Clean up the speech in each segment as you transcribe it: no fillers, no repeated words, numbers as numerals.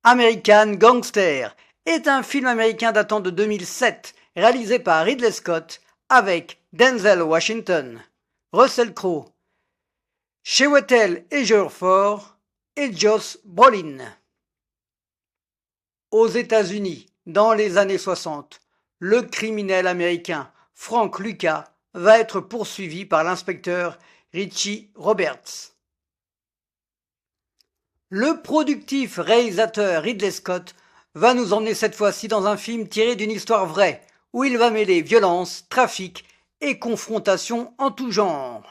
American Gangster est un film américain datant de 2007, réalisé par Ridley Scott avec Denzel Washington, Russell Crowe, Chiwetel Ejiofor et Josh Brolin. Aux États-Unis, dans les années 60, le criminel américain Frank Lucas va être poursuivi par l'inspecteur Richie Roberts. Le productif réalisateur Ridley Scott va nous emmener cette fois-ci dans un film tiré d'une histoire vraie, où il va mêler violence, trafic et confrontation en tout genre.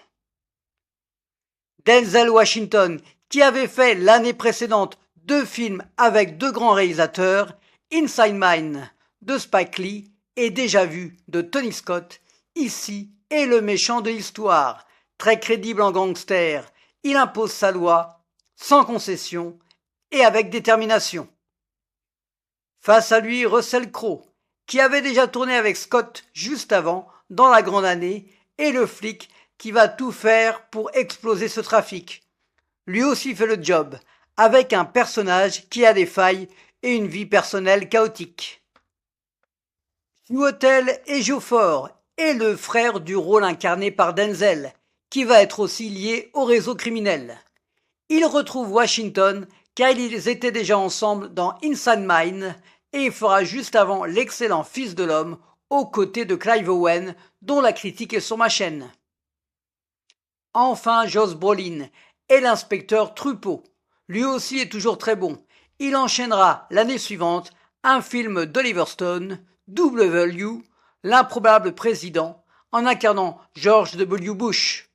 Denzel Washington, qui avait fait l'année précédente 2 films avec 2 grands réalisateurs, Inside Man de Spike Lee et Déjà Vu de Tony Scott, ici est le méchant de l'histoire. Très crédible en gangster, il impose sa loi, sans concession et avec détermination. Face à lui, Russell Crowe, qui avait déjà tourné avec Scott juste avant, dans La Grande Année, et le flic qui va tout faire pour exploser ce trafic. Lui aussi fait le job, avec un personnage qui a des failles et une vie personnelle chaotique. Chiwetel Ejiofor est le frère du rôle incarné par Denzel, qui va être aussi lié au réseau criminel. Il retrouve Washington car ils étaient déjà ensemble dans Inside Man et il fera juste avant l'excellent Fils de l'homme aux côtés de Clive Owen dont la critique est sur ma chaîne. Enfin, Josh Brolin est l'inspecteur Truffaut. Lui aussi est toujours très bon. Il enchaînera l'année suivante un film d'Oliver Stone, W, l'improbable président, en incarnant George W. Bush.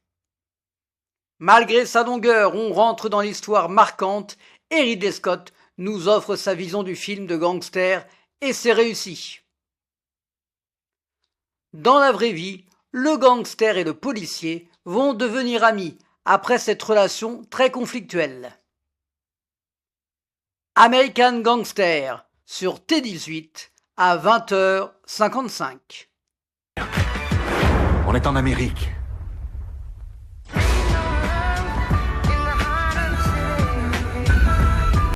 Malgré sa longueur, on rentre dans l'histoire marquante et Ridley Scott nous offre sa vision du film de gangster et c'est réussi. Dans la vraie vie, le gangster et le policier vont devenir amis après cette relation très conflictuelle. American Gangster sur T18 à 20h55. On est en Amérique.